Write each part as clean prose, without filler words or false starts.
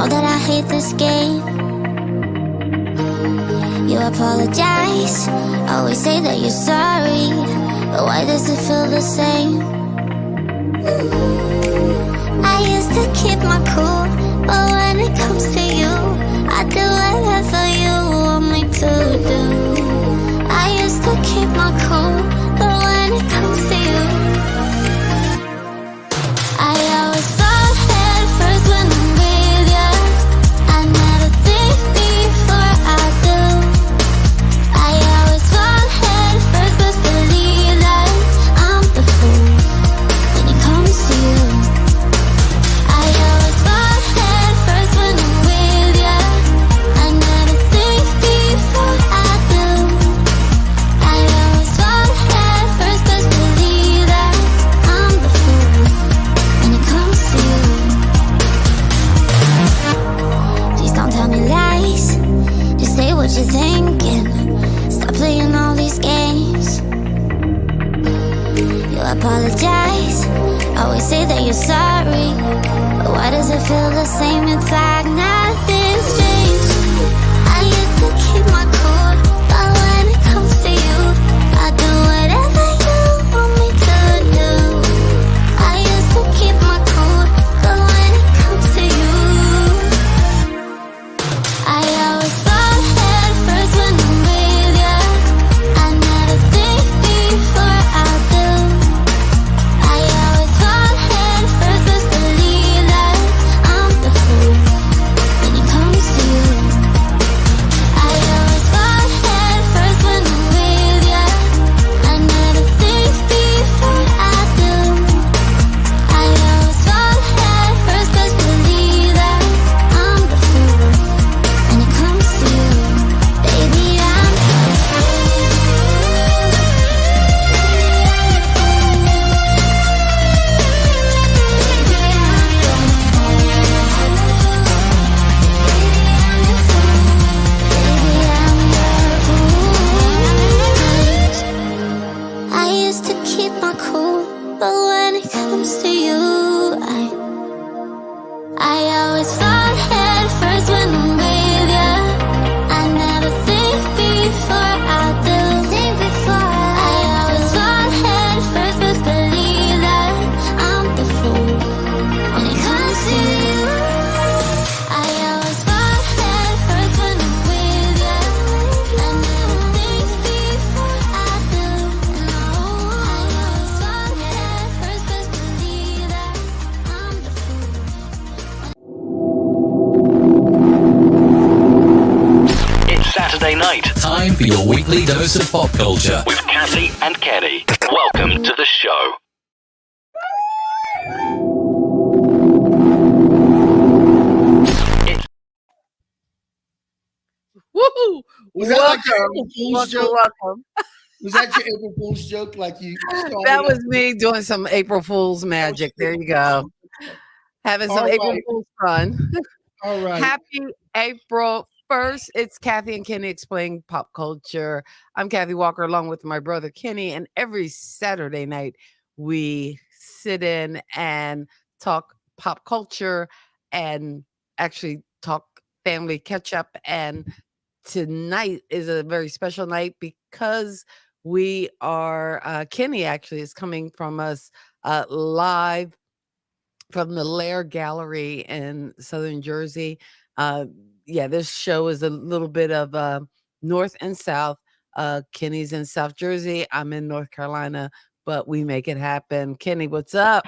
know that I hate this game. You apologize, always say that you're sorry, but why does it feel the same? I used to keep my cool, but when it comes to you, I do whatever you want me to do. I used to keep my cool, but when it comes to you, I always fall head first when I'm with you. I never think before I do. I always fall head first, but believe that I'm the fool when it comes to you. I always fall head first when I'm with you. I never think before I do. I always fall head first, but believe that I'm the fool when it comes to you. Please don't tell me lies, just say what you're thinking. Stop playing all these games. You apologize, always say that you're sorry, but why does it feel the same? In fact, nothing's changed. I used to keep my cool, but when it comes to you, I do whatever you want me to do. I used to keep my cool, but when it comes to you, I always fall head first when I'm with you. I never think before I do. I always fall head first, but believe that I'm the fool when it comes to you. I always fall head first when I'm with you. I never think before I do. I always fall head first, but believe that I'm the fool when it comes to you. Baby, I'm the fool. I used to keep my cool, but when it comes to you, I always fall head first when I'm with you. I never think before I do. I always fall head first, but believe that I'm the fool when it comes to you. I always fall head first when I'm with you. I never think before I do. No, I always fall head first, but believe that I'm the fool. It's Saturday night. Time for your weekly dose of pop culture. With Kathy and Kenny. Welcome to the show. Woohoo! Was that like your Welcome, April Fool's welcome, joke? welcome. Was that your April Fool's joke? Like you started That off- was me doing some April Fool's magic. There you go. Having some All April right. Fool's fun. All right. Happy April 1st. It's Kathy and Kenny explain pop culture. I'm Kathy Walker along with my brother Kenny, and every Saturday night we sit in and talk pop culture and actually talk family catch up. And tonight is a very special night because we are Kenny actually is coming from us live from the Lair Gallery in Southern Jersey. Yeah, this show is a little bit of North and South. Kenny's in South Jersey. I'm in North Carolina, but we make it happen. Kenny, what's up?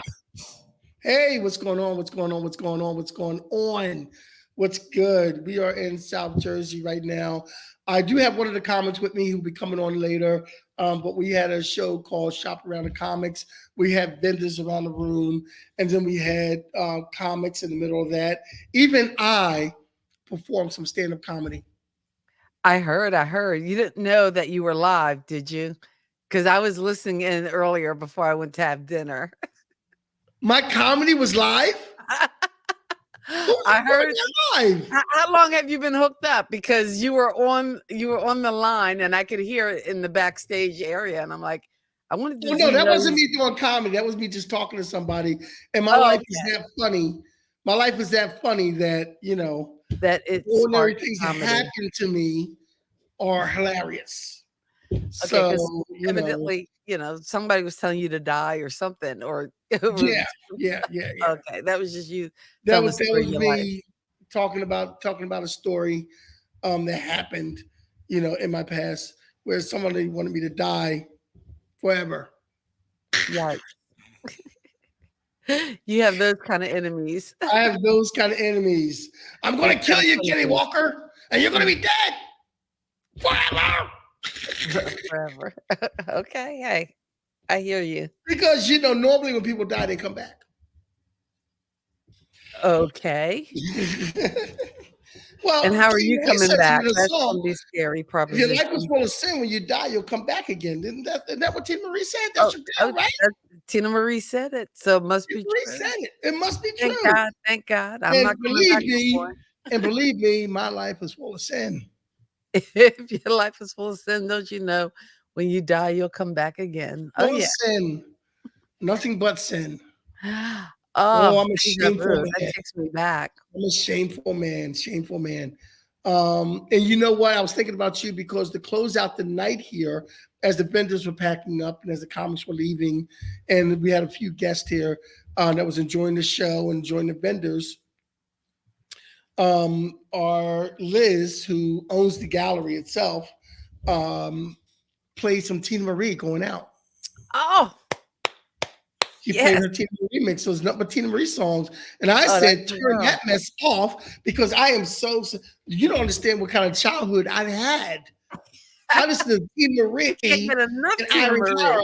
Hey, what's going on? What's going on? What's going on? What's going on? What's good? We are in South Jersey right now. I do have one of the comics with me who'll be coming on later. But we had a show called Shop Around the Comics. We had vendors around the room, and then we had comics in the middle of that. Even I performed some stand-up comedy. I heard. You didn't know that you were live, did you? Because I was listening in earlier before I went to have dinner. My comedy was live? I heard. Live. How long have you been hooked up? Because you were on the line, and I could hear it in the backstage area, and I'm like, I wanted to. Well, no, that wasn't me doing comedy. That was me just talking to somebody. And my life is that funny. My life is that funny that that it ordinary sparked things that comedy. happen to me are hilarious. Okay, So because evidently, somebody was telling you to die or something, or it was yeah. okay. That was just you That telling the was story of your life. me talking about a story that happened, in my past where somebody wanted me to die forever. Right. You have those kind of enemies. I have those kind of enemies. I'm going to kill you, Kenny Walker, and you're going to be dead forever. Forever. Okay. Hey, I hear you. Because normally when people die, they come back. Okay. Well, And how are you coming back? In a That's song, gonna be scary if your life was proposition. full of sin, when you die, you'll come back again. Isn't that what Tina Marie said? Oh, That's your deal, right? Tina Marie said it, so it must Tina be Marie true. said it. It must be Thank true. God. Thank God. I'm And not coming back no believe me, my life is full of sin. more. If your life is full of sin, don't you know when you die, you'll come back again? Oh, Full of yeah. sin. Nothing but sin. Oh, I'm a deja shameful vu. That man. takes me back. I'm a shameful man. Shameful man. And you know what? I was thinking about you because to close out the night here, as the vendors were packing up and as the comics were leaving, and we had a few guests here that was enjoying the show and enjoying the vendors. Our Liz, who owns the gallery itself, played some Tina Marie going out. Oh, She yes. played her Tina Marie mix, so it's nothing but Tina Marie songs. And I Oh, said, that's the turn girl. that mess off because I am you don't understand what kind of childhood I've had. I listen to Tina Marie Can't get enough and Tina Irene Marie. Cara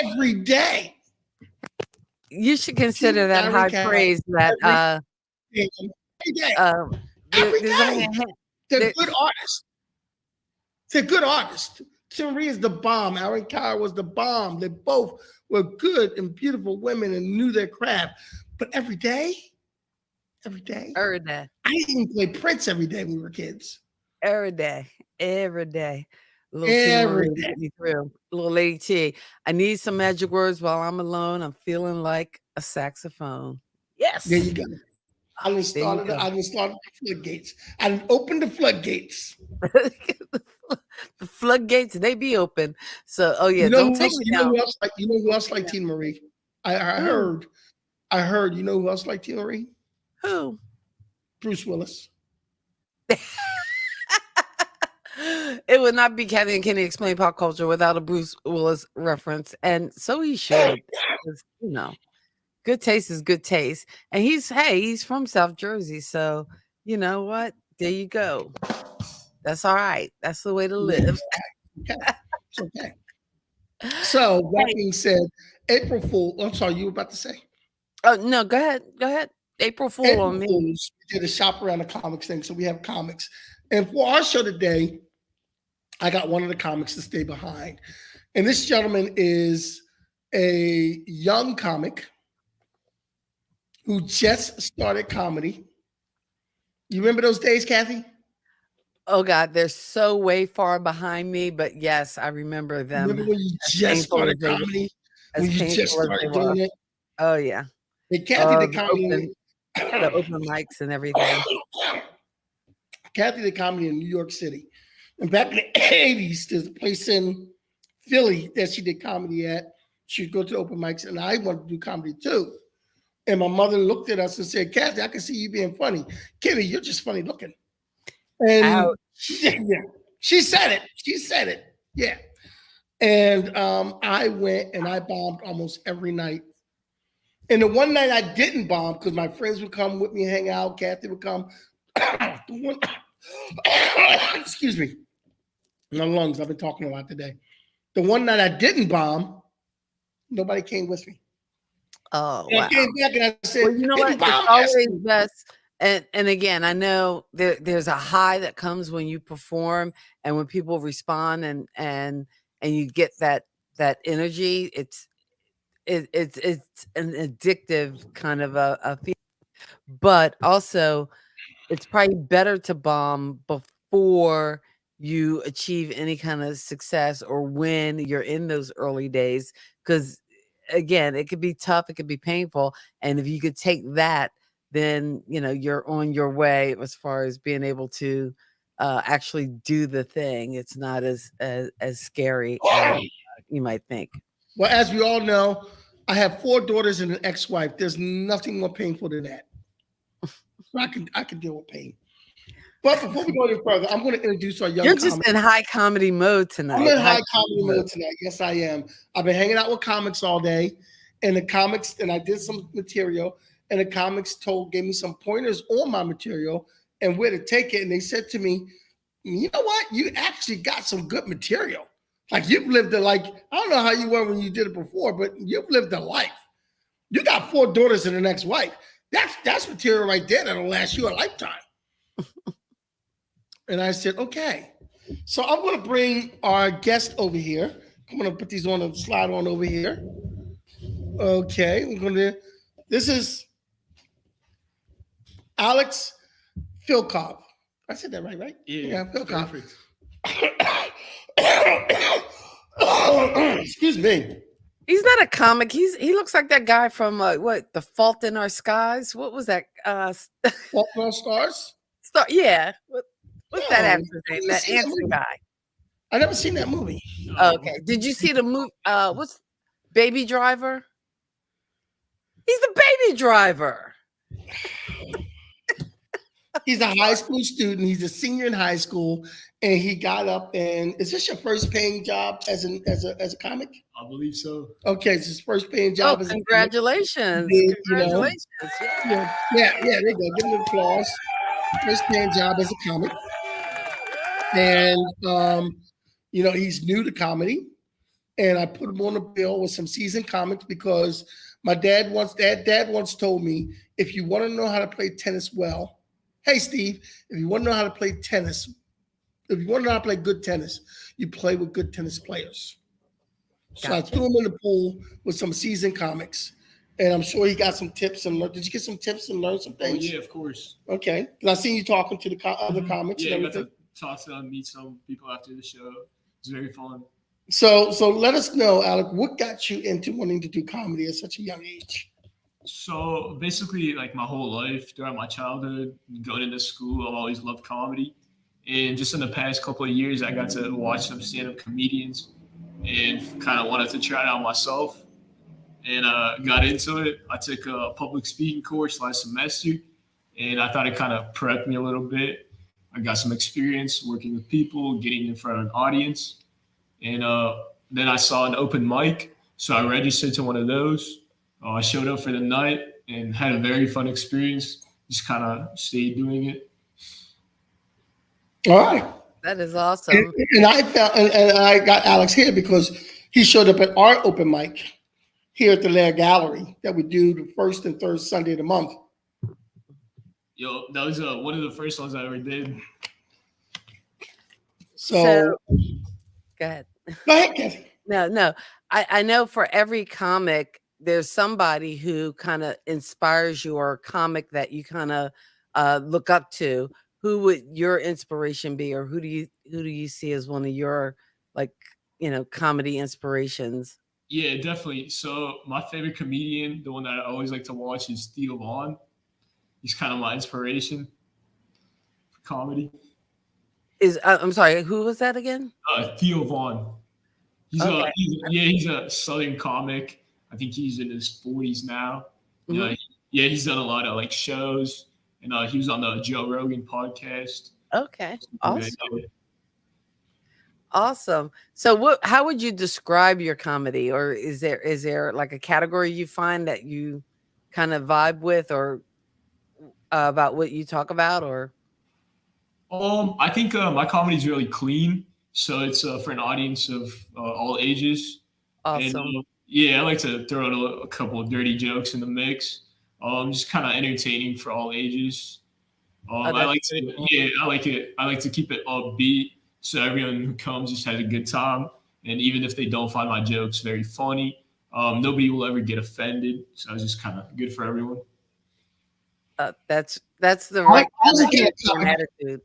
every day. You should consider that high praise that Every day. there's Every only day. a hand. They're good artists. They're good artists. Tina Marie is the bomb. Irene Cara was the bomb. They both were good and beautiful women and knew their craft. But every day, Every day. I didn't even play Prince every day when we were kids. Every day. Little Tina Marie to get me through. Little Lady T. I need some magic words while I'm alone. I'm feeling like a saxophone. Yes. There you go. I didn't start the floodgates. I didn't open the floodgates. The floodgates, they be open. So, oh yeah, don't take me down. You know who else like Tina Marie? I heard. You know who else like Tina Marie? Who? Bruce Willis. It would not be Kathy and Kenny Explain Pop Culture without a Bruce Willis reference, and so he should. Good taste is good taste, and he's from South Jersey, so you know what? There you go. That's all right. That's the way to live. Okay. It's okay. So that being said, April Fool. I'm sorry, you were about to say. Oh no, go ahead. April Fool on me. Fools, we did a shop around the comics thing, so we have comics. And for our show today, I got one of the comics to stay behind. And this gentleman is a young comic who just started comedy. You remember those days, Kathy? Oh God, they're so way far behind me, but yes, I remember them. Remember when you just started comedy? When you just started doing it? Oh yeah. And Kathy did comedy. The open mics and everything. Kathy did comedy in New York City. And back in the 80s, there's a place in Philly that she did comedy at. She'd go to open mics, and I wanted to do comedy too. And my mother looked at us and said, Kathy, I can see you being funny. Kitty, you're just funny looking. And she said it. She said it. Yeah. And I went and I bombed almost every night. And the one night I didn't bomb because my friends would come with me and hang out. Kathy would come. Excuse me. My lungs. I've been talking a lot today. The one night I didn't bomb, nobody came with me. Oh, and wow. I came back and I said, well, you know what? It's always best. And again, I know there's a high that comes when you perform and when people respond and you get that energy. It's an addictive kind of a feeling. But also, it's probably better to bomb before you achieve any kind of success or when you're in those early days. Because again, it could be tough, it could be painful. And if you could take that then you're on your way as far as being able to actually do the thing. It's not as scary as you might think. Well, as we all know, I have 4 daughters and an ex-wife. There's nothing more painful than that. So I can deal with pain. But before we go any further, I'm going to introduce our young You're just comics. in high comedy mode tonight. I'm in high comedy mode tonight. Yes, I am. I've been hanging out with comics all day, and I did some material, and the comics gave me some pointers on my material and where to take it. And they said to me, you know what? You actually got some good material. Like you've lived I don't know how you were when you did it before, but you've lived a life. You got 4 daughters and an ex-wife. That's material right there that'll last you a lifetime. And I said, okay. So I'm going to bring our guest over here. I'm going to put these on and slide on over here. Okay. This is Alex Philkov. I said that right? Yeah, Philkov. Excuse me. He's not a comic. He looks like that guy from what, The Fault in Our Skies. What was that? Fault in Our Stars? Yeah. What's that No, actor's name? That handsome guy. I never seen that movie. Okay. Did you see the movie? What's Baby Driver? He's the Baby Driver. He's a high school student. He's a senior in high school, and he got up. And is this your first paying job as a comic? I believe so. Okay, it's his first paying job. As Congratulations! Did, Congratulations! Yeah, there you go. Give him an applause. First paying job as a comic, and he's new to comedy, and I put him on a bill with some seasoned comics because my dad once told me, if you want to know how to play tennis well. Hey, Steve, if you want to know how to play tennis, if you want to know how to play good tennis, you play with good tennis players. So I threw him in the pool with some seasoned comics, and I'm sure he got some tips and did you get some tips and learn some things? Oh, yeah, of course. Okay. Because I seen you talking to the other comics. Yeah, and I got everything. to talk to them, meet some people after the show. It's very fun. So let us know, Alec, what got you into wanting to do comedy at such a young age? So basically, like my whole life, throughout my childhood, going into school, I've always loved comedy. And just in the past couple of years, I got to watch some stand-up comedians and kind of wanted to try it out myself. And got into it. I took a public speaking course last semester, and I thought it kind of prepped me a little bit. I got some experience working with people, getting in front of an audience. And then I saw an open mic, so I registered to one of those. I showed up for the night and had a very fun experience. Just kind of stayed doing it. All right. That is awesome. And I felt, and I got Alex here because he showed up at our open mic here at the Lair Gallery that we do the first and third Sunday of the month. Yo, that was one of the first ones I ever did. So go ahead. Go ahead, Kathy. No. I know for every comic, there's somebody who kind of inspires you or a comic that you kind of look up to. Who would your inspiration be, or who do you see as one of your comedy inspirations? Yeah, definitely. So my favorite comedian, the one that I always like to watch, is Theo Vaughn. He's kind of my inspiration for comedy. I'm sorry, who was that again? Theo Vaughn. Okay. He's a Southern comic. I think he's in his 40s now. Mm-hmm. He's done a lot of shows, and he was on the Joe Rogan podcast. Okay, awesome. So how would you describe your comedy, or is there like a category you find that you kind of vibe with, or about what you talk about, or? I think my comedy is really clean, so it's for an audience of all ages. Awesome. And, I like to throw in a couple of dirty jokes in the mix. Just kind of entertaining for all ages. I like to keep it upbeat, so everyone who comes just has a good time. And even if they don't find my jokes very funny, nobody will ever get offended. So it's just kind of good for everyone. That's the right attitude.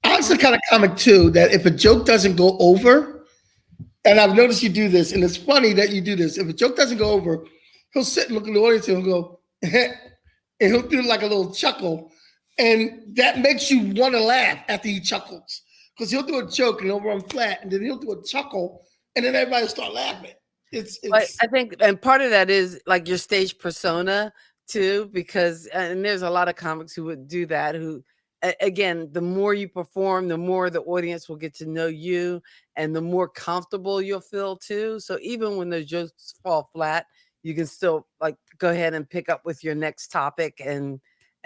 I'm the kind of comic too that if a joke doesn't go over, and I've noticed you do this, and it's funny that you do this. If a joke doesn't go over, he'll sit and look in the audience and he'll go, and he'll do like a little chuckle, and that makes you want to laugh after he chuckles because he'll do a joke and he'll run flat, and then he'll do a chuckle, and then everybody will start laughing. But It's I think, and part of that is like your stage persona too, because and there's a lot of comics who would do that. Who, again, the more you perform, the more the audience will get to know you, and the more comfortable you'll feel too. So even when those jokes fall flat, you can still like go ahead and pick up with your next topic and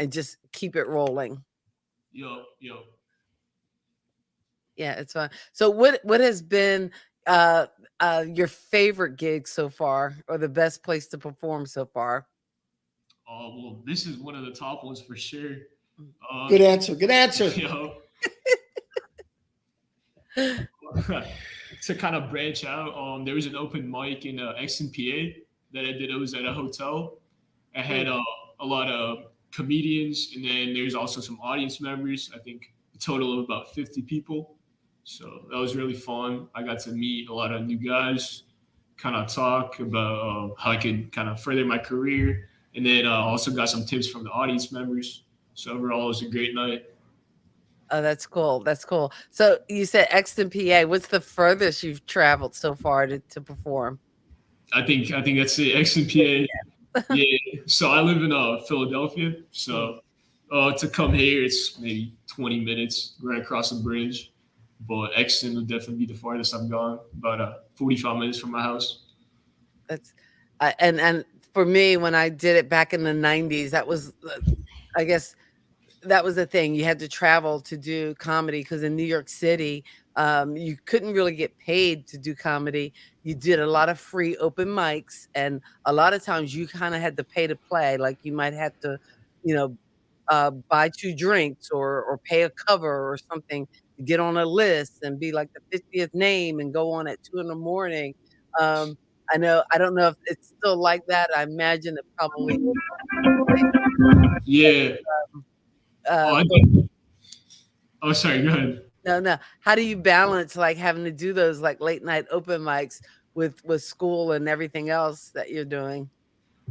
just keep it rolling. Yo. Yeah, it's fun. So what has been your favorite gig so far, or the best place to perform so far? Well, this is one of the top ones for sure. good answer. Good answer. Yo. To kind of branch out, there was an open mic in Exton, PA that I did. It was at a hotel. I had a lot of comedians, and then there's also some audience members. I think a total of about 50 people. So that was really fun. I got to meet a lot of new guys, kind of talk about how I could kind of further my career, and then also got some tips from the audience members. So overall, it was a great night. Oh, that's cool. That's cool. So you said Exton, PA. What's the furthest you've traveled so far to perform? I think that's it. Exton, PA. Yeah. So I live in Philadelphia. So to come here, it's maybe 20 minutes right across the bridge. But Exton would definitely be the farthest I've gone. About 45 minutes from my house. That's and for me, when I did it back in the 90s, that was, I guess, that was the thing. You had to travel to do comedy because in New York City, you couldn't really get paid to do comedy. You did a lot of free open mics, and a lot of times you kind of had to pay to play. Like you might have to, you know, buy 2 drinks or pay a cover or something to get on a list and be like the 50th name and go on at 2 in the morning. Um, I don't know if it's still like that. I imagine it probably Yeah. uh, I but think. Oh, sorry. Go ahead. no. How do you balance like having to do those like late night open mics with school and everything else that you're doing?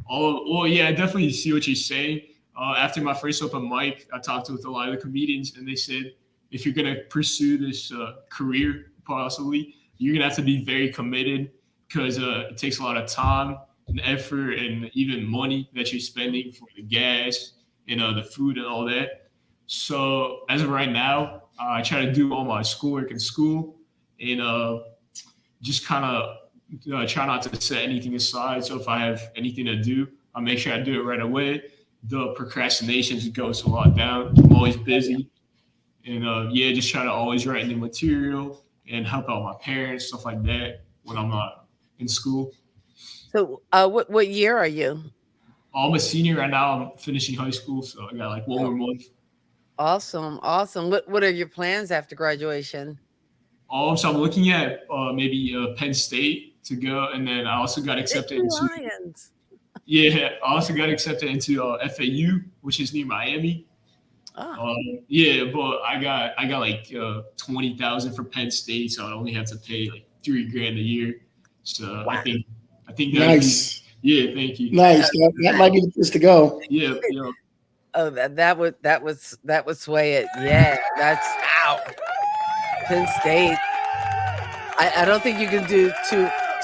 Oh, well, yeah, I definitely see what you're saying. After my first open mic, I talked with a lot of the comedians, and they said if you're gonna pursue this career, possibly, you're gonna have to be very committed because it takes a lot of time and effort and even money that you're spending for the gas and the food and all that. So as of right now, I try to do all my schoolwork in school and just kind of try not to set anything aside. So if I have anything to do, I'll make sure I do it right away. The procrastination just goes a lot down. I'm always busy. And yeah, just try to always write new material and help out my parents, stuff like that when I'm not in school. So, what year are you? I'm a senior right now. I'm finishing high school, so I got like one more month. Awesome, awesome. What are your plans after graduation? So I'm looking at maybe Penn State to go, and then I also got accepted Nittany into Lions. yeah, I also got accepted into FAU, which is near Miami. Ah, Yeah, but I got like 20,000 for Penn State, so I only have to pay like $3,000 a year. So wow. I think that Nice. yeah, thank you. Nice. That might be the place to go. Yeah, yeah. Oh, that would sway it. Yeah, that's out. Penn State. I don't think you can do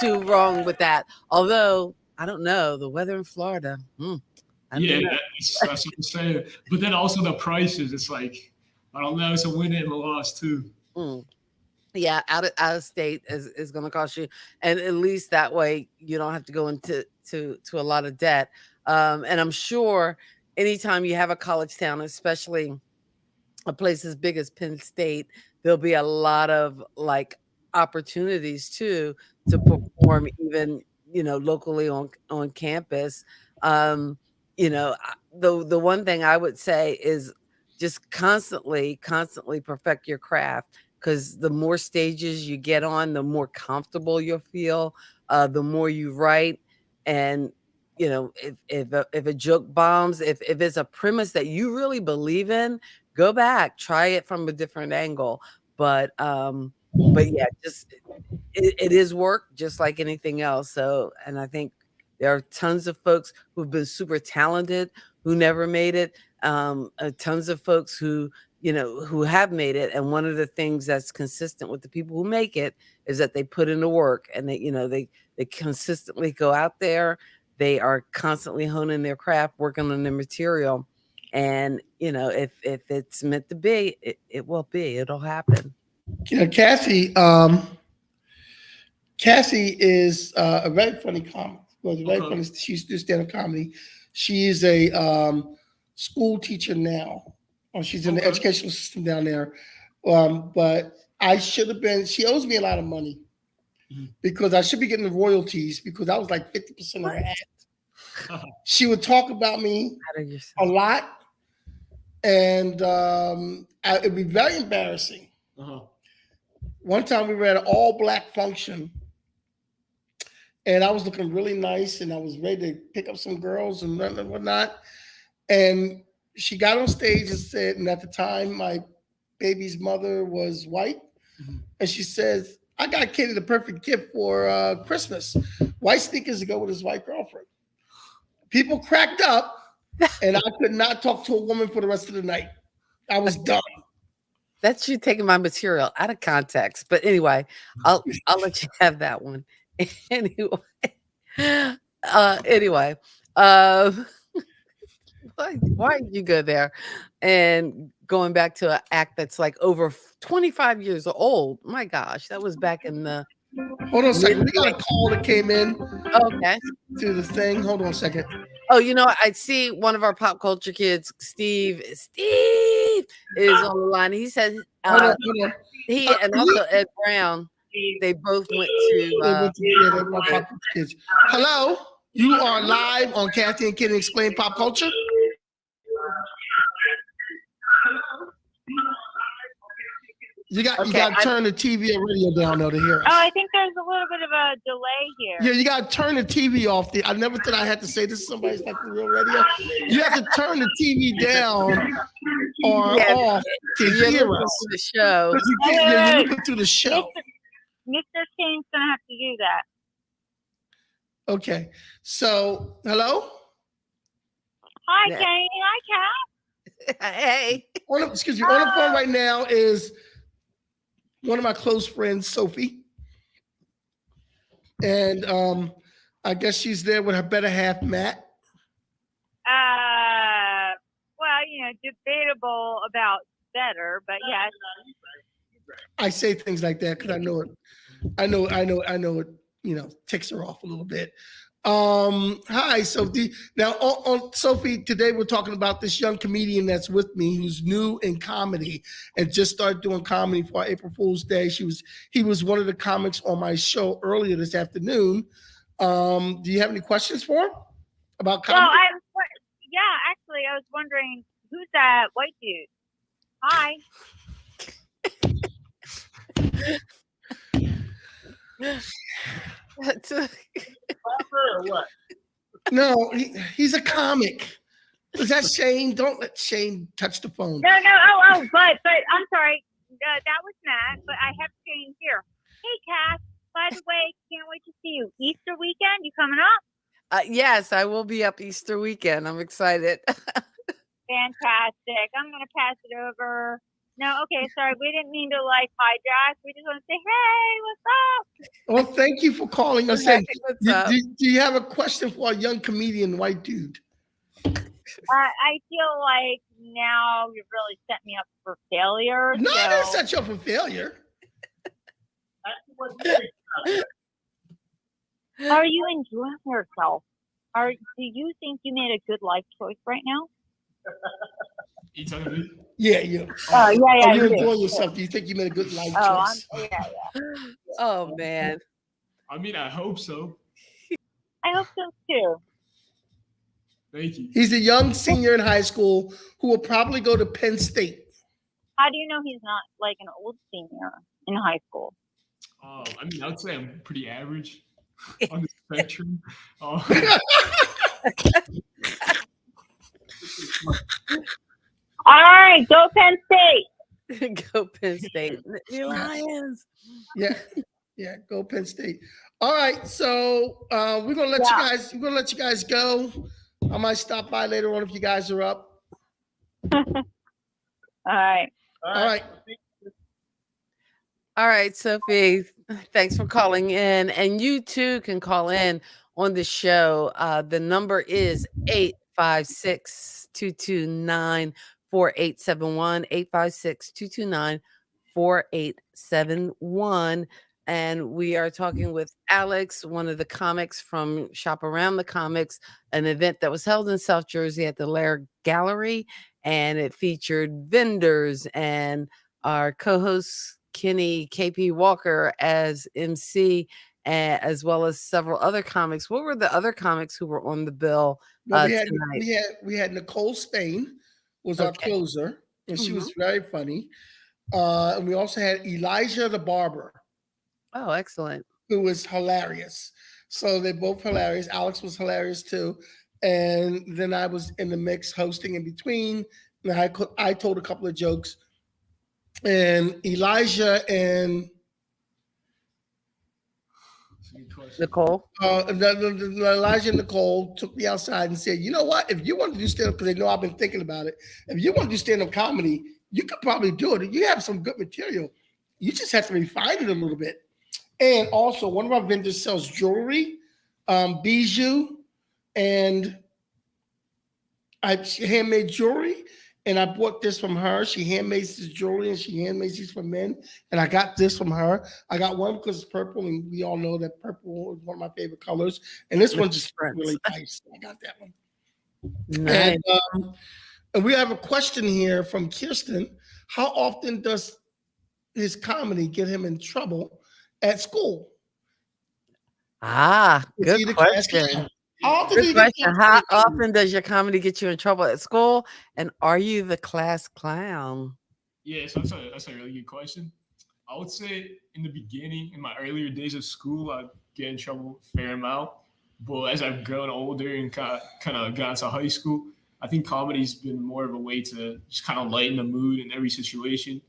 too wrong with that. Although I don't know the weather in Florida. I Yeah, don't know. that's what I'm saying. But then also the prices, it's like I don't know, it's a win and a loss too. Mm. Yeah, out of state is going to cost you, and at least that way you don't have to go into to a lot of debt. And I'm sure anytime you have a college town, especially a place as big as Penn State, there'll be a lot of like opportunities too to perform even, locally on campus. Um, the one thing I would say is just constantly perfect your craft because the more stages you get on, the more comfortable you'll feel, the more you write. And if a joke bombs, if it's a premise that you really believe in, go back, try it from a different angle. But yeah, just it is work just like anything else. So, and I think there are tons of folks who've been super talented who never made it, tons of folks who, who have made it. And one of the things that's consistent with the people who make it is that they put in the work, and they consistently go out there. They are constantly honing their craft, working on their material. And, if it's meant to be, it will be, it'll happen. Cassie is a very funny comic. Well, very funny. She used to do stand-up comedy. She is a school teacher now. She's in the educational system down there. But I should have been. She owes me a lot of money because I should be getting the royalties because I was like 50% of her act. She would talk about me a lot, and it'd be very embarrassing. One time we were at an all-black function, and I was looking really nice, and I was ready to pick up some girls and whatnot. And she got on stage and said, and at the time, my baby's mother was white, and she says, "I got Kenny the perfect gift for Christmas: white sneakers to go with his white girlfriend." People cracked up, and I could not talk to a woman for the rest of the night. I was done. That's you taking my material out of context. But anyway, I'll let you have that one. Anyway, why did you go there? And going back to an act that's like over 25 years old. My gosh, that was back in the. Hold on a second. We got a call that came in. Okay. To the thing. Hold on a second. Oh, I see one of our pop culture kids, Steve is on the line. He says hold on. He and also Ed Brown, they both went to kids. Hello, you are live on Kathy and Kenny Explain Pop Culture. You got to turn the TV and radio down though to hear us. Oh, I think there's a little bit of a delay here. Yeah, you got to turn the TV off. I never thought I had to say this to somebody's like the real radio. You have to turn the TV down or off to hear us. The show. You're looking through the show. Mr. King's gonna have to do that. Okay. So, hello. Hi, Kenny. Hi, Kat. Hey. On the phone right now is one of my close friends, Sophie. And I guess she's there with her better half, Matt. Well, debatable about better, but yes. I say things like that because I know it. I know it. Ticks her off a little bit. Hi, Sophie. Now, on Sophie, today we're talking about this young comedian that's with me who's new in comedy and just started doing comedy for April Fool's Day. He was one of the comics on my show earlier this afternoon. Do you have any questions for him about comedy? Well, actually, I was wondering who's that white dude? Hi. What? No, he's a comic. Is that Shane? Don't let Shane touch the phone. No. But I'm sorry. That was Matt, but I have Shane here. Hey, Cass. By the way, can't wait to see you. Easter weekend, you coming up? Yes, I will be up Easter weekend. I'm excited. Fantastic. I'm gonna pass it over. No, okay, sorry. We didn't mean to hijack. We just want to say, hey, what's up? Well, thank you for calling us in. Do you have a question for a young comedian white dude? I feel like now you've really set me up for failure. No, I didn't set you up for failure. Are you enjoying yourself? Do you think you made a good life choice right now? You talking to me? Yeah, yeah. Oh, yeah. Are you enjoying yourself? Do you think you made a good life choice? Yeah. Oh, man. I mean, I hope so. I hope so, too. Thank you. He's a young senior in high school who will probably go to Penn State. How do you know he's not like an old senior in high school? I mean, I would say I'm pretty average on the spectrum. All right, go Penn State. Go Penn State. The Lions. Yeah, go Penn State. All right, so we're gonna let you guys go. I might stop by later on if you guys are up. All right. All right. All right, Sophie, thanks for calling in. And you too can call in on the show. The number is 856 229 4871. 856 229 4871. And we are talking with Alex, one of the comics from Shop Around the Comics, an event that was held in South Jersey at the Lair Gallery. And it featured vendors and our co-host Kenny KP Walker as MC, as well as several other comics. What were the other comics who were on the bill Well, tonight? we had Nicole Spain was our Okay. closer, and she was very funny. And we also had Elijah the barber, Oh, excellent. who was hilarious. So they're both hilarious. Alex was hilarious too. And then I was in the mix hosting in between. And I told a couple of jokes. And Elijah and Nicole. Elijah and Nicole took me outside and said, you know what? If you want to do stand up, because they know I've been thinking about it, if you want to do stand up comedy, you could probably do it. You have some good material. You just have to refine it a little bit. And also, one of our vendors sells jewelry, bijou, and handmade jewelry. And I bought this from her. She handmakes this jewelry and she handmakes these for men. And I got this from her. I got one because it's purple, and we all know that purple is one of my favorite colors. And this one's just really nice. I got that one. Nice. And we have a question here from Kirsten. How often does his comedy get him in trouble at school? Good question. How often Good question. How often does your comedy get you in trouble at school? And are you the class clown? Yeah, so that's a really good question. I would say in the beginning, in my earlier days of school, I'd get in trouble a fair amount. But as I've grown older and kind of got into high school, I think comedy's been more of a way to just kind of lighten the mood in every situation.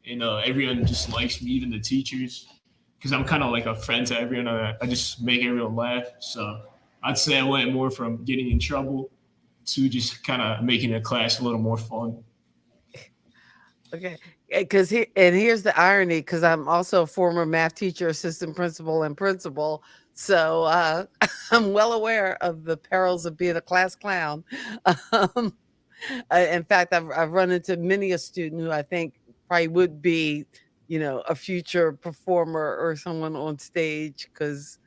And everyone just likes me, even the teachers, because I'm kind of like a friend to everyone. I just make everyone laugh. So I'd say I went more from getting in trouble to just kind of making the class a little more fun. Okay. Here's the irony, because I'm also a former math teacher, assistant principal, and principal. So I'm well aware of the perils of being a class clown. In fact, I've run into many a student who I think probably would be, a future performer or someone on stage. Because,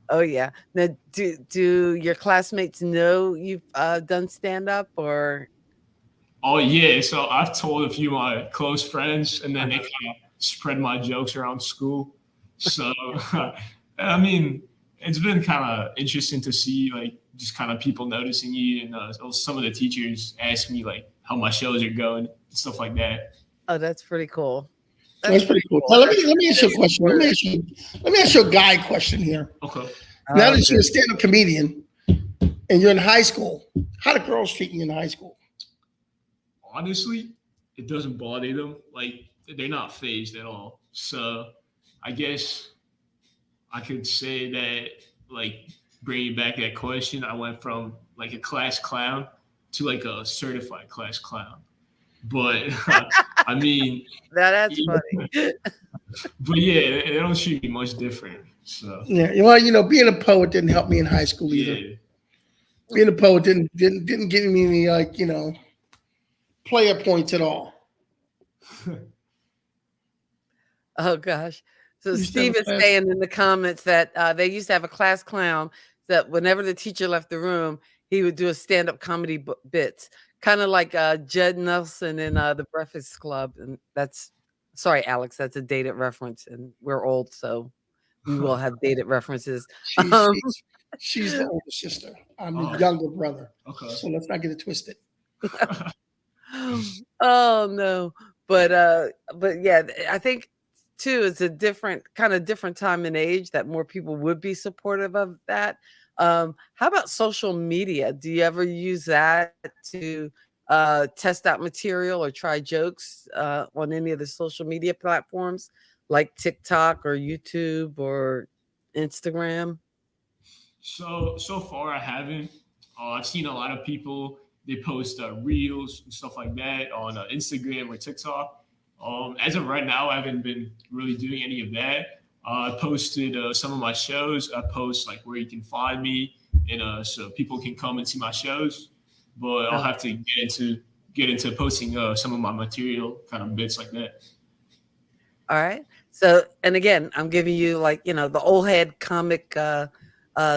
oh yeah. Now, do your classmates know you've done stand up or? Oh yeah, so I've told a few of my close friends, and then they kind of spread my jokes around school. So I mean, it's been kind of interesting to see, like, just kind of people noticing you, and some of the teachers ask me like how my shows are going and stuff like that. Oh, that's pretty cool. That's pretty cool. Now, let me ask you a question. Let me ask you a guy question here. Okay. Now that you're a stand-up comedian and you're in high school, how do girls treat you in high school? Honestly, it doesn't bother them. Like, they're not phased at all. So I guess I could say that, like, bringing back that question, I went from like a class clown to like a certified class clown. But I mean, that's funny. But yeah, they don't treat me much different. So yeah, well, being a poet didn't help me in high school either. Yeah. Being a poet didn't give me any player points at all. Oh gosh. So Steve is saying in the comments that they used to have a class clown that whenever the teacher left the room, he would do a stand-up comedy bits, kind of like Judd Nelson in The Breakfast Club. And sorry, Alex, that's a dated reference, and we're old, so we will have dated references. She's the older sister. I'm the younger brother. Okay. So let's not get it twisted. Oh no. But yeah, I think too, it's a different time and age that more people would be supportive of that. How about social media? Do you ever use that to test out material or try jokes on any of the social media platforms like TikTok or YouTube or Instagram? So far I haven't. I've seen a lot of people, they post reels and stuff like that on Instagram or TikTok. As of right now, I haven't been really doing any of that. I posted some of my shows. I post like where you can find me, and so people can come and see my shows. But I'll Oh, have to get into posting some of my material, kind of bits like that. all right. So, and again, I'm giving you like, the old head comic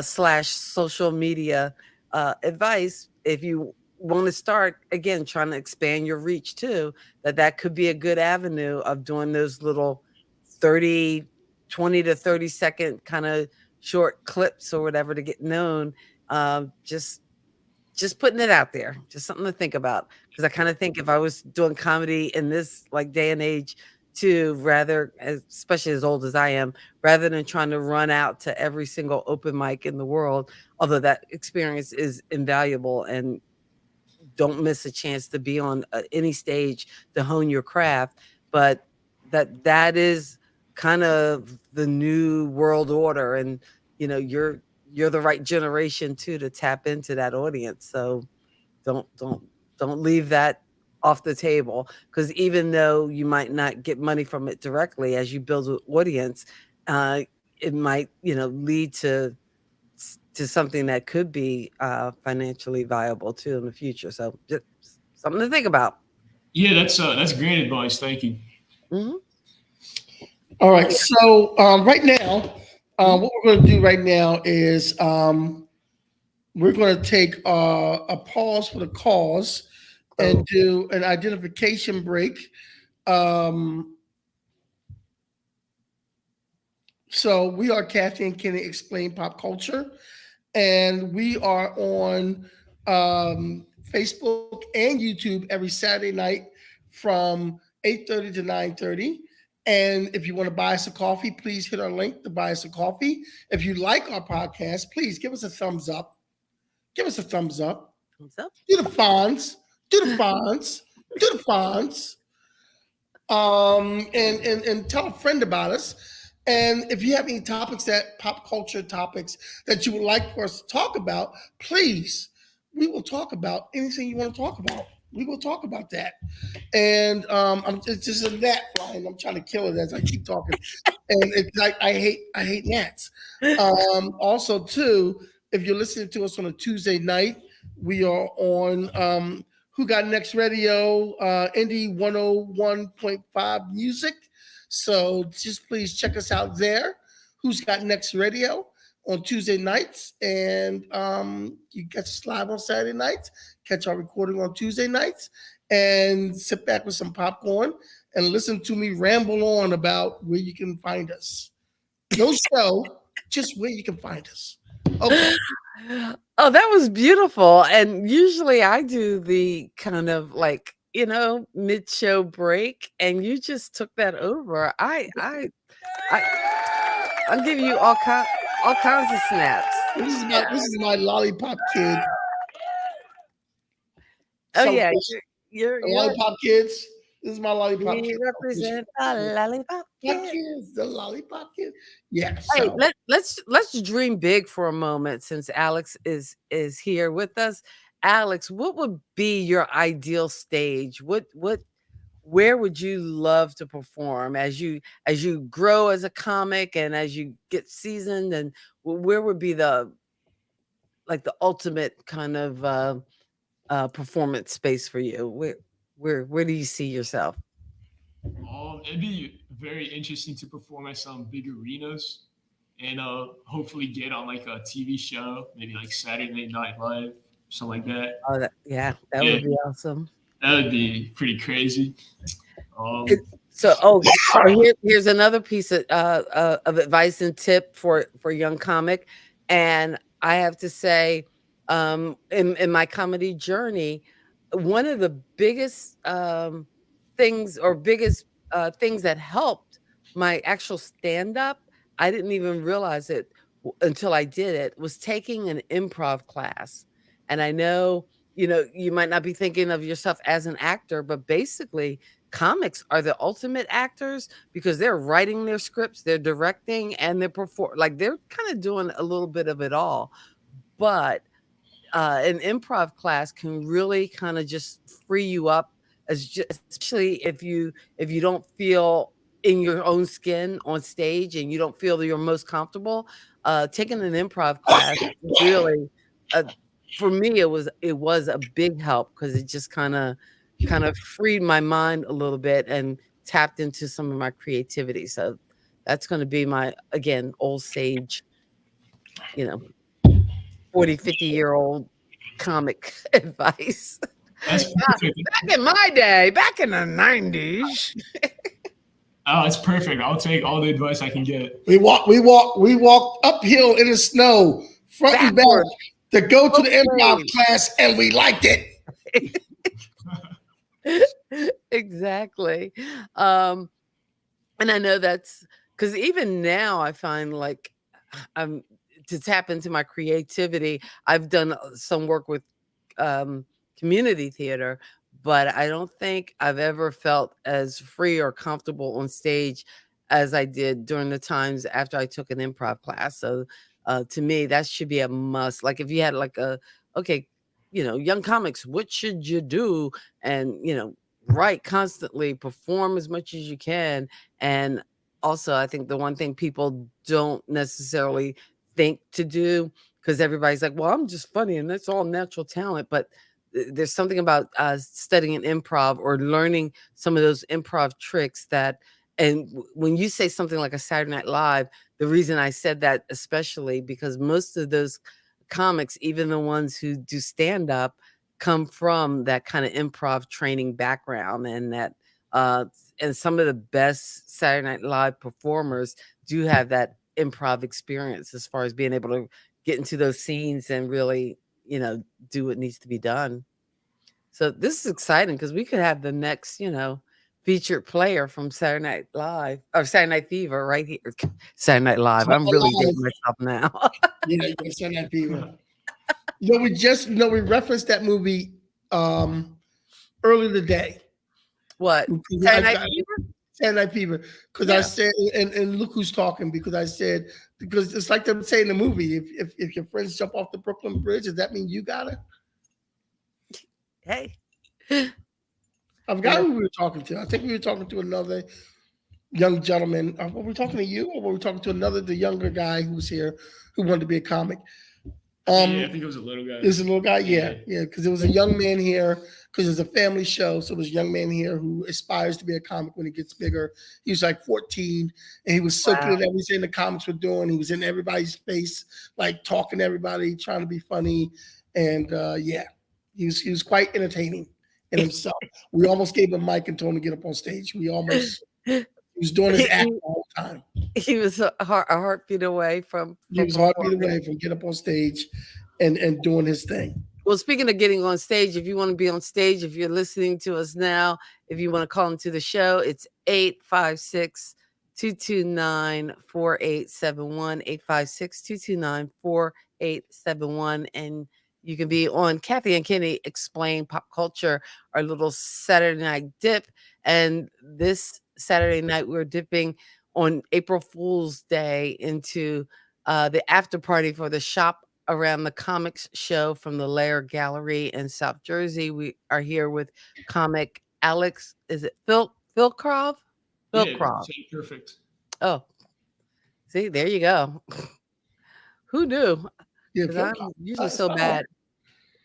slash social media advice. If you want to start again, trying to expand your reach too, that could be a good avenue of doing those little 30, 20 to 30-second kind of short clips or whatever to get known. Just putting it out there, just something to think about. Because I kind of think if I was doing comedy in this like day and age, too, especially as old as I am, rather than trying to run out to every single open mic in the world, although that experience is invaluable and don't miss a chance to be on any stage to hone your craft. But that is kind of the new world order, and you're the right generation too to tap into that audience. So don't don't don't leave that off the table, because even though you might not get money from it directly, as you build an audience, uh, it might lead to something that could be financially viable too in the future. So just something to think about. Yeah, that's great advice. Thank you. Mhm. All right. So right now, what we're going to do right now is we're going to take a pause for the cause and Oh, do an identification break. Um, so we are Kathy and Kenny Explain Pop Culture, and we are on Facebook and YouTube every Saturday night from 8:30 to 9:30. And if you want to buy us a coffee, please hit our link to buy us a coffee. If you like our podcast, please give us a thumbs up. Give us a thumbs up. thumbs up. Do the fonts. Do the fonts. Do the fonts. And tell a friend about us. And if you have any topics, that pop culture topics that you would like for us to talk about, please, we will talk about anything you want to talk about. We will talk about that. And it's just a gnat flying. I'm trying to kill it as I keep talking. And it's like I hate gnats. Also, too, if you're listening to us on a Tuesday night, we are on Who Got Next Radio, Indie 101.5 Music. So just please check us out there. Who's Got Next Radio on Tuesday nights, and you catch us live on Saturday nights. Catch our recording on Tuesday nights, and sit back with some popcorn and listen to me ramble on about where you can find us. No show, just where you can find us. Okay. Oh, that was beautiful. And usually I do the kind of like, mid-show break, and you just took that over. I'm giving you all kinds of snaps. This is my lollipop kid. Oh yeah, Celebration. The you're lollipop kids. This is my lollipop we kid. represent a lollipop Lollipop kid. kids, the lollipop kid. Yeah. Hey, So let's dream big for a moment, since Alex is here with us. Alex, what would be your ideal stage? Where would you love to perform as you grow as a comic and as you get seasoned, and where would be the ultimate kind of performance space for you? Where do you see yourself? It'd be very interesting to perform at some big arenas and hopefully get on like a TV show, maybe like Saturday Night Live, something like that. Oh, that Yeah, would be awesome. that would be pretty crazy. It, Um, so here's another piece of advice and tip for young comic, and I have to say, in my comedy journey, one of the biggest things that helped my actual stand up, I didn't even realize it until I did it, was taking an improv class. And I know, you might not be thinking of yourself as an actor, but basically, comics are the ultimate actors, because they're writing their scripts, they're directing, and they're perform like they're kind of doing a little bit of it all. But an improv class can really kind of just free you up, especially if you don't feel in your own skin on stage and you don't feel that you're most comfortable. Taking an improv class really, uh, for me, it was a big help because it just kind of freed my mind a little bit and tapped into some of my creativity. So that's going to be my, again, old sage, you know, 40, 50-year-old comic advice. That's Yeah, perfect. back in my day, back in the 90s. Oh, it's perfect. I'll take all the advice I can get. We walked uphill in the snow, front and back, Backwards. to go to the improv Okay. class, and we liked it. Exactly. And I know that's because even now I find like I'm to tap into my creativity. I've done some work with um, community theater, but I don't think I've ever felt as free or comfortable on stage as I did during the times after I took an improv class. So to me, that should be a must. Like if you had like okay, young comics, what should you do? And, write constantly, perform as much as you can. And also, I think the one thing people don't necessarily think to do, because everybody's like, well, I'm just funny and that's all natural talent. But there's something about studying an improv or learning some of those improv tricks that, and when you say something like a Saturday Night Live, the reason I said that, especially because most of those comics, even the ones who do stand up, come from that kind of improv training background, and that uh and some of the best Saturday Night Live performers do have that improv experience as far as being able to get into those scenes and really, do what needs to be done. So this is exciting because we could have the next, featured player from Saturday Night Live or Saturday Night Fever right here. Saturday Night Live. I'm really dating myself now. Yeah, you send that fever. We referenced that movie earlier today. What? Saturday Night Fever? Saturday Night Fever. Because I said, and look who's talking, because I said, because it's like they say in the movie, if your friends jump off the Brooklyn Bridge, does that mean you got it? Hey. I forgot who we were talking to. I think we were talking to another young gentleman. Were we talking to you, or were we talking to the younger guy who was here who wanted to be a comic? Yeah, I think it was a little guy. It was a little guy, yeah, because there was a young man here, because it's a family show, so there's a young man here who aspires to be a comic when he gets bigger. He was like 14, and he was so good at everything the comics were doing. He was in everybody's face, like talking to everybody, trying to be funny, and he was quite entertaining in himself. We almost gave him a mic and told him to get up on stage. He was doing his act all the time. He was a heartbeat away from He was a heartbeat away from getting up on stage and doing his thing. Well, speaking of getting on stage, if you want to be on stage, if you're listening to us now, if you want to call into the show, it's 856-229-4871, 856-229-4871. And you can be on Kathy and Kenny Explain Pop Culture, our little Saturday night dip. And this Saturday night, we're dipping on April Fool's Day into the after party for the Shop Around the Comics show from the Lair Gallery in South Jersey. We are here with comic Alex. Is it Phil Krov? Phil Krov. Perfect. Oh, see, there you go. Who knew? Yeah, Because I'm usually so bad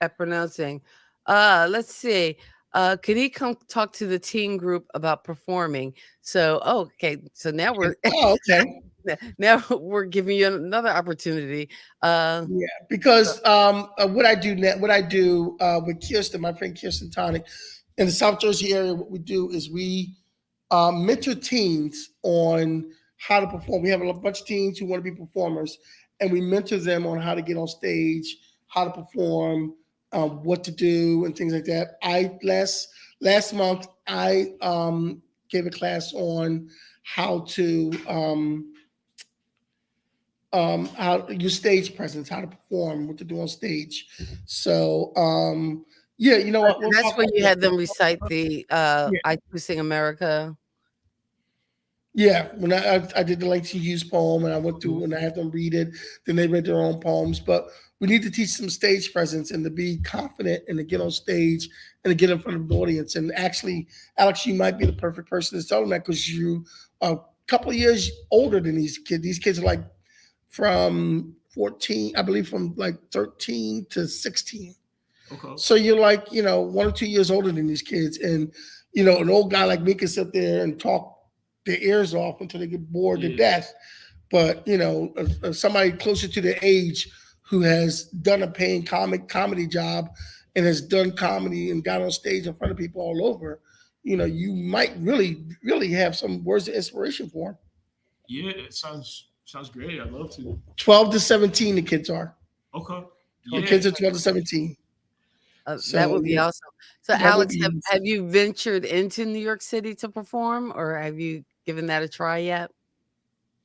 at pronouncing. Let's see. Can he come talk to the teen group about performing? So, okay. So now we're okay. Now we're giving you another opportunity. Because what I do with Kirsten, my friend Kirsten Tonic, in the South Jersey area, what we do is we mentor teens on how to perform. We have a bunch of teens who want to be performers, and we mentor them on how to get on stage, how to perform, what to do, and things like that. Last month I gave a class on how to how use stage presence, how to perform, what to do on stage. So you know what? That's when you had them recite the I Do Sing America. Yeah, when I did the Langston Hughes poem, and I went through and I had them read it, then they read their own poems. But we need to teach them stage presence and to be confident and to get on stage and to get in front of the audience. And actually, Alex, you might be the perfect person to tell them that because you are a couple of years older than these kids. These kids are like from 14, I believe from like 13 to 16. Okay. So you're like, 1 or 2 years older than these kids. And, an old guy like me can sit there and talk their ears off until they get bored to death. But, somebody closer to their age who has done a paying comedy job and has done comedy and got on stage in front of people all over, you might really, really have some words of inspiration for them. Yeah, it sounds great. I'd love to. 12 to 17, the kids are. Okay. The kids are 12 to 17. That would be awesome. So, that Alex, would be have you ventured into New York City to perform, or have you given that a try yet?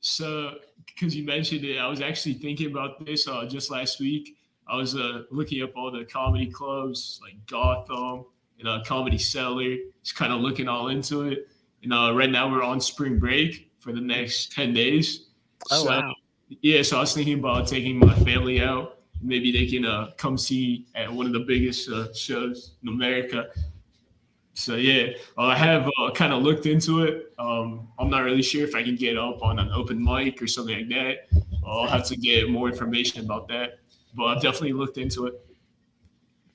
So, because you mentioned it, I was actually thinking about this just last week. I was looking up all the comedy clubs like Gotham and Comedy Cellar, just kind of looking all into it. And right now we're on spring break for the next 10 days. Oh, so, wow. Yeah, so I was thinking about taking my family out. Maybe they can come see at one of the biggest shows in America. So, yeah, I have kind of looked into it. I'm not really sure if I can get up on an open mic or something like that. I'll have to get more information about that. But I've definitely looked into it.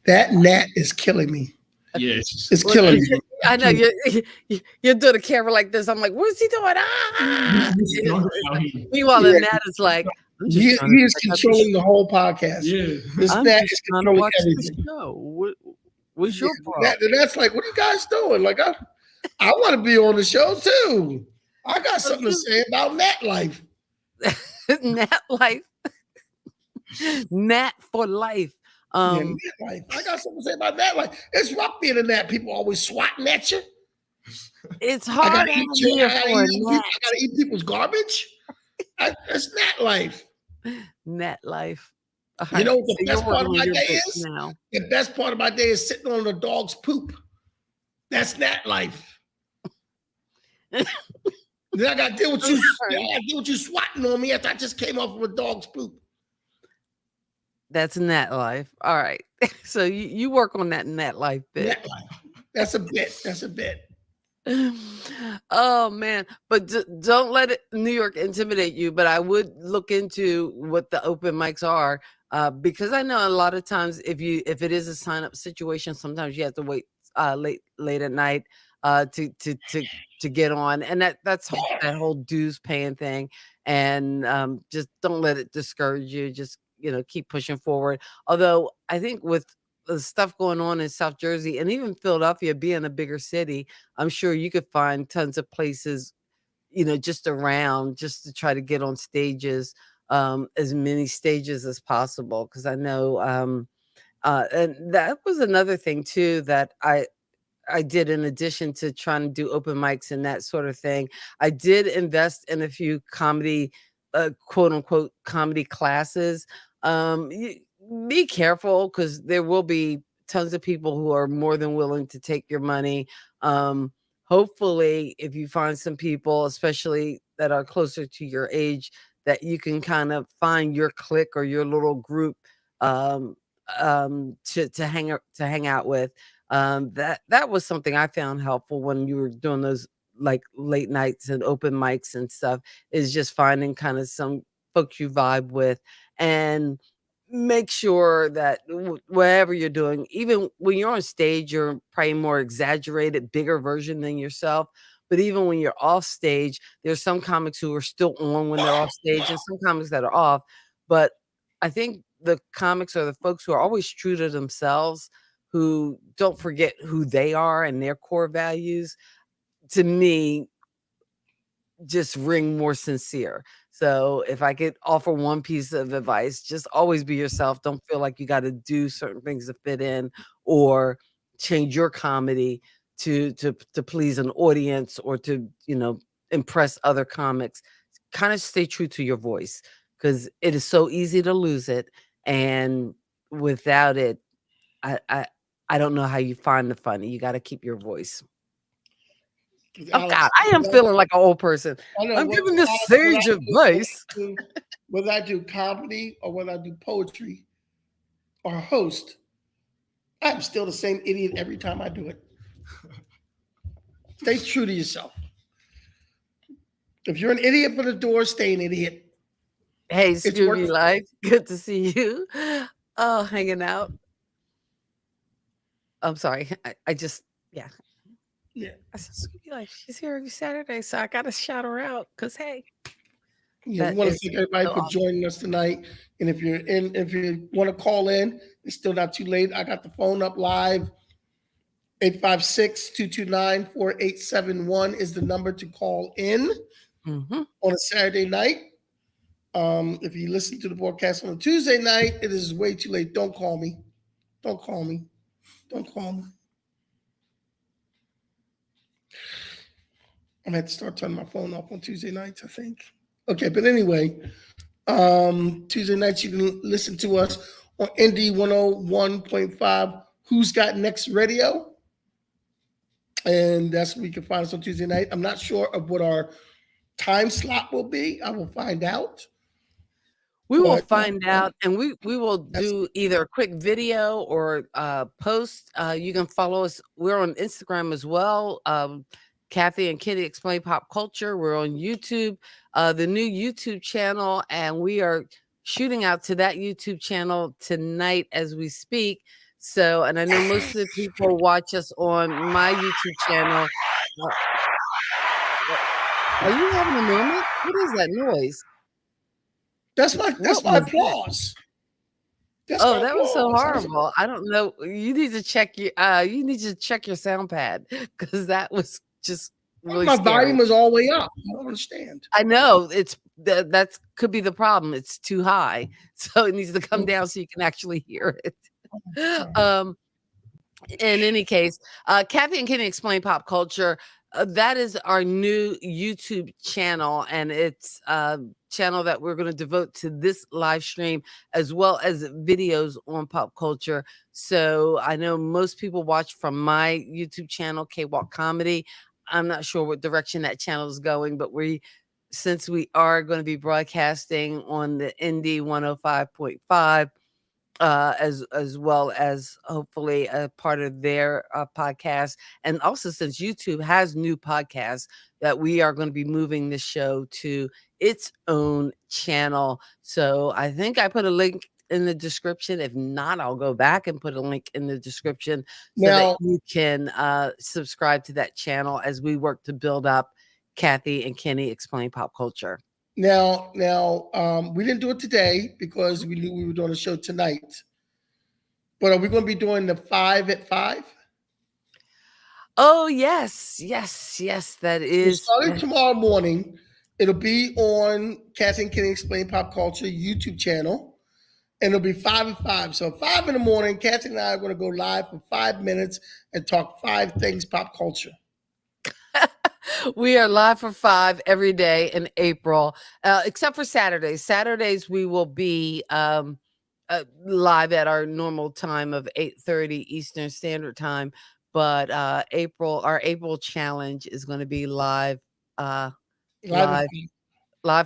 That gnat is killing me. Yes. It's killing me. I know you're doing the camera like this. I'm like, what's he doing? Ah! Meanwhile, the gnat is like, He is controlling the whole podcast. Yeah. This I'm gnat just is trying to controlling watch everything. the show. What's your problem? That's like, what are you guys doing? Like, I want to be on the show too. I got something to say about gnat life. Gnat life. Gnat for life. Gnat life. I got something to say about gnat life. It's rough being a gnat. People always swatting at you. It's hard out here for a gnat. I gotta eat people's garbage. It's gnat life. Gnat life. You know what the best part of my day is? Now. The best part of my day is sitting on the dog's poop. That's gnat life. Then I got to deal with you. I got to deal with you swatting on me after I just came off of a dog's poop. That's gnat life. All right. So you work on that gnat life bit. Gnat life. That's a bit. That's a bit. Oh man, but don't let New York intimidate you. But I would look into what the open mics are, because I know a lot of times if it is a sign up situation, sometimes you have to wait late at night to get on, and that's that whole dues paying thing. And just don't let it discourage you. Just keep pushing forward. Although I think with the stuff going on in South Jersey and even Philadelphia being a bigger city, I'm sure you could find tons of places, just around just to try to get on stages, as many stages as possible. Cause I know, and that was another thing too, that I did in addition to trying to do open mics and that sort of thing. I did invest in a few comedy, quote unquote comedy classes. Be careful because there will be tons of people who are more than willing to take your money. Hopefully, if you find some people, especially that are closer to your age, that you can kind of find your clique or your little group to hang out with. That was something I found helpful when you were doing those like late nights and open mics and stuff, is just finding kind of some folks you vibe with, and make sure that whatever you're doing, even when you're on stage, you're probably more exaggerated, bigger version than yourself. But even when you're off stage, there's some comics who are still on when they're off stage and some comics that are off. But I think the comics are the folks who are always true to themselves, who don't forget who they are and their core values, to me, just ring more sincere. So if I could offer one piece of advice, just always be yourself. Don't feel like you got to do certain things to fit in or change your comedy to please an audience or to, impress other comics. Kind of stay true to your voice, because it is so easy to lose it. And without it, I don't know how you find the funny. You got to keep your voice. Oh God, I am feeling like an old person. I'm giving this sage advice. Whether I do comedy or whether I do poetry, our host, I'm still the same idiot every time I do it. Stay true to yourself. If you're an idiot for the door, stay an idiot. Hey, It's Scooby work- Life, good to see you. Oh, hanging out. I'm sorry. I just, yeah. Yeah. I said, Scooby Life, she's here every Saturday, so I got to shout her out because, hey, Yeah, we that want to is thank everybody so for awesome. joining us tonight. And if you want to call in, it's still not too late. I got the phone up live. 856-229-4871 is the number to call in Mhm. on a Saturday night. If you listen to the broadcast on a Tuesday night, it is way too late. Don't call me. Don't call me. Don't call me. I'm gonna have to start turning my phone off on Tuesday nights, I think. Okay, but anyway, Tuesday nights you can listen to us on ND 101.5 Who's Got Next Radio. And that's where you can find us on Tuesday night. I'm not sure of what our time slot will be. I will find out. We will But, find out, and we will that's- do either a quick video or post. You can follow us. We're on Instagram as well. Kathy and Kenny Explain Pop Culture. We're on YouTube, the new YouTube channel, and we are shooting out to that YouTube channel tonight as we speak. So, and I know most of the people watch us on my YouTube channel. Are you having a moment? What is that noise? That's my What was that? applause. That's Oh, my that was so applause. I was- horrible. I don't know. You need to check your sound pad because that was just really my scary. volume is all the way up. I don't understand. I know it's that could be the problem. It's too high, so it needs to come down so you can actually hear it. In any case, Kathy and Kenny Explain Pop Culture. That is our new YouTube channel, and it's a channel that we're going to devote to this live stream as well as videos on pop culture. So I know most people watch from my YouTube channel, K-Walk Comedy. I'm not sure what direction that channel is going, but since we are going to be broadcasting on the ND 105.5, as well as hopefully a part of their podcast. And also, since YouTube has new podcasts, that we are going to be moving the show to its own channel. So I think I put a link in the description. If not, I'll go back and put a link in the description so Now- that you can subscribe to that channel as we work to build up Kathy and Kenny Explain Pop Culture. Now, we didn't do it today because we knew we were doing a show tonight. But are we going to be doing the 5 at 5? Oh, yes, that So is. starting tomorrow morning, it'll be on Kathy and Kenny Explain Pop Culture YouTube channel, and it'll be 5 at 5. So 5 in the morning, Kathy and I are going to go live for 5 minutes and talk 5 things pop culture. We are live for 5 every day in April, except for Saturdays. Saturdays we will be live at our normal time of 8:30 Eastern Standard Time. But our April challenge is going to be live Live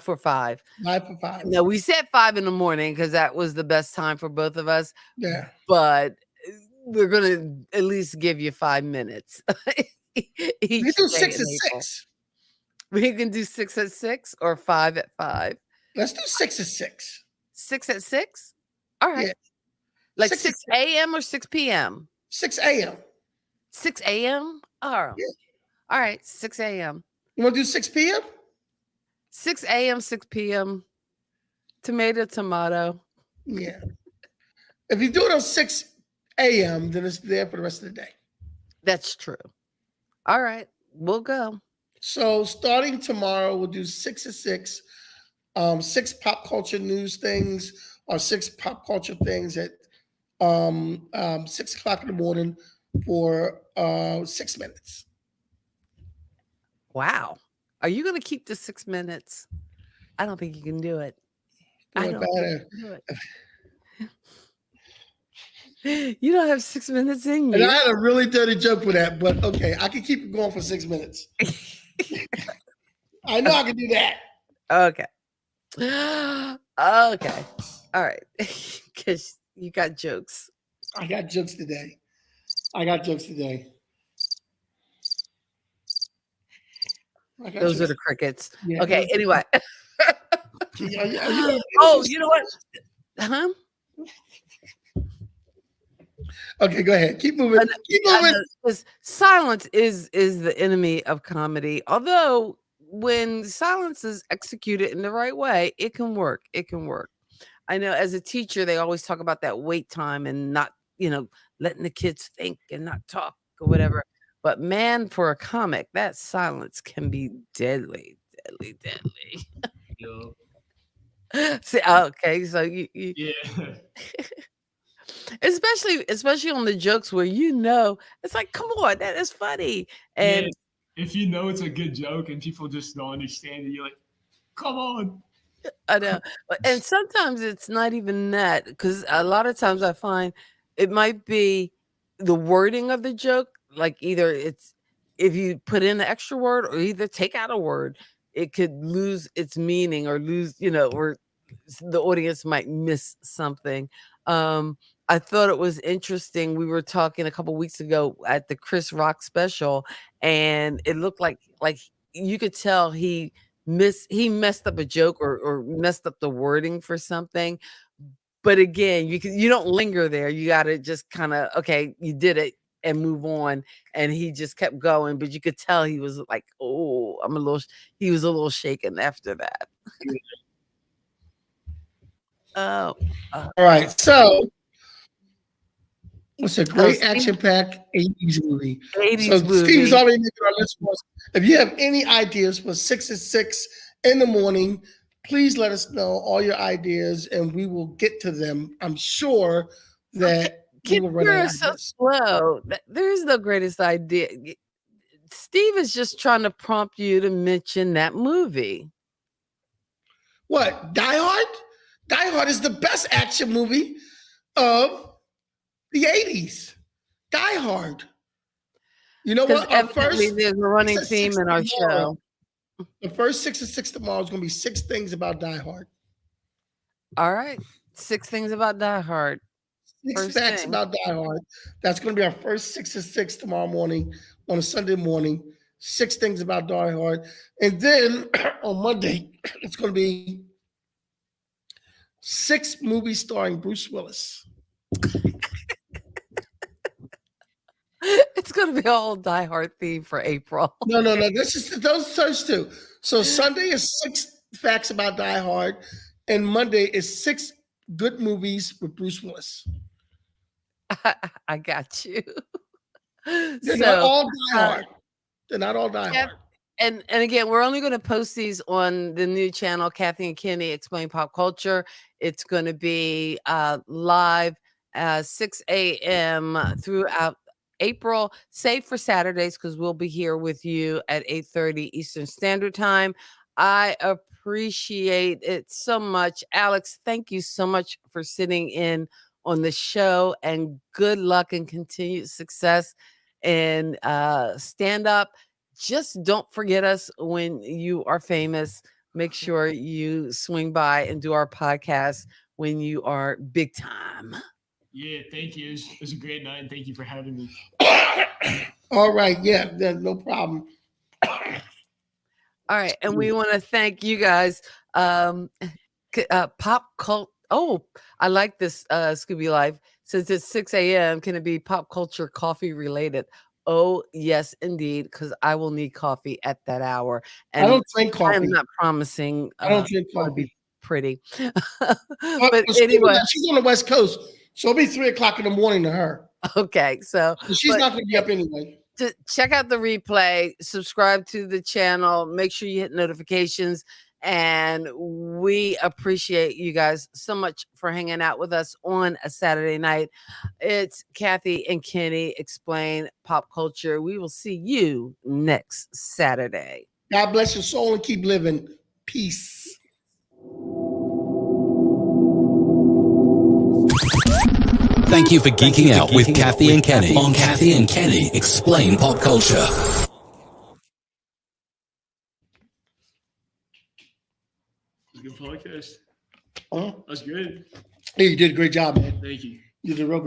for 5. for 5. No, we said 5 in the morning because that was the best time for both of us. Yeah. But we're going to at least give you 5 minutes. We Each do day 6 in at April. 6. We can do 6 at 6 or 5 at 5. Let's do 6 at 6. 6 at 6? All right. Yeah. Like 6 at 6 a.m. or 6 p.m.? 6 a.m. 6 a.m.? Oh. Yeah. All right. 6 a.m. You want to do 6 p.m.? 6 a.m., 6 p.m. Tomato. Yeah. If you do it on 6 a.m., then it's there for the rest of the day. That's true. All right. We'll go. So starting tomorrow, we'll do 6 at 6. 6 pop culture news things or 6 pop culture things at 6 o'clock in the morning for 6 minutes. Wow. Are you going to keep the 6 minutes? I don't think you can do it. I don't think you can do it. You don't have 6 minutes in And you. I had a really dirty joke for that, but okay, I can keep it going for 6 minutes. I know I can do that. Okay. Okay. All right. Because You got jokes. I got jokes today. I got jokes today. I got Those are jokes. the crickets. Yeah, Okay. those- Anyway. Oh, You know what? Huh? okay, go ahead. Keep moving. Keep moving. Because silence is the enemy of comedy. Although when silence is executed in the right way, it can work. It can work. I know as a teacher, they always talk about that wait time and not, letting the kids think and not talk or whatever. But man, for a comic, that silence can be deadly, deadly, deadly. Yo. See, okay, so you Yeah. especially on the jokes where it's like, come on, that is funny. And Yeah. If you know it's a good joke and people just don't understand it, you're like, come on. I know. And sometimes it's not even that, because a lot of times I find it might be the wording of the joke. Like either it's if you put in an extra word or either take out a word, it could lose its meaning or or the audience might miss something. I thought it was interesting. We were talking a couple weeks ago at the Chris Rock special, and it looked like you could tell he messed up a joke or messed up the wording for something. But again, you don't linger there. You got to just kind of, okay, you did it and move on. And he just kept going, but you could tell he was like, oh, he was a little shaken after that. Oh, All right. So it's a great Steve- action-packed 80s movie. 80s So movie. Steve's already making our list for us. If you have any ideas for 6 at 6 in the morning, please let us know all your ideas and we will get to them. I'm sure that we will run out You're of so ideas. slow. There is no greatest idea. Steve is just trying to prompt you to mention that movie. What? Die Hard? Die Hard is the best action movie of the 80s. Die Hard. You know Because what? Our evidently first there's a running 6 at theme 6 in our tomorrow. show. The first 6 at 6 tomorrow is going to be 6 things about Die Hard. All right. 6 things about Die Hard. 6 First facts thing. about Die Hard. That's going to be our first 6 at 6 tomorrow morning on a Sunday morning. 6 things about Die Hard. And then on Monday, it's going to be 6 movies starring Bruce Willis. It's going to be a whole Die Hard theme for April. No. This is those first 2. So Sunday is 6 facts about Die Hard, and Monday is 6 good movies with Bruce Willis. I got you. They're not all Die Hard. They're not all Die Hard. And again, we're only going to post these on the new channel, Kathy and Kenny Explain Pop Culture. It's going to be live 6 a.m. throughout April, save for Saturdays, because we'll be here with you at 8:30 Eastern Standard Time. I appreciate it so much. Alex, thank you so much for sitting in on the show, and good luck and continued success in stand up. Just don't forget us when you are famous. Make sure you swing by and do our podcast when you are big time. Yeah, thank you. It was a great night, and thank you for having me. All right. Yeah, no problem. All right. And we want to thank you guys. Pop cult. Oh, I like this, Scooby Life. Since it's 6 a.m., can it be pop culture coffee related? Oh, yes, indeed, because I will need coffee at that hour. And I don't drink I coffee. am not promising I don't drink to be coffee. pretty. But anyway, she's on the West Coast, so it'll be 3 o'clock in the morning to her. okay. So She's not going to be up anyway. to check out the replay, subscribe to the channel, make sure you hit notifications. And we appreciate you guys so much for hanging out with us on a Saturday night. It's Kathy and Kenny Explain Pop Culture. We will see you next Saturday. God bless your soul and keep living. Peace. Thank you for geeking out with Kathy and Kenny on Kathy and Kenny Explain Pop Culture. Good podcast. Huh? That's good. Hey, you did a great job, man. Thank you. You did a real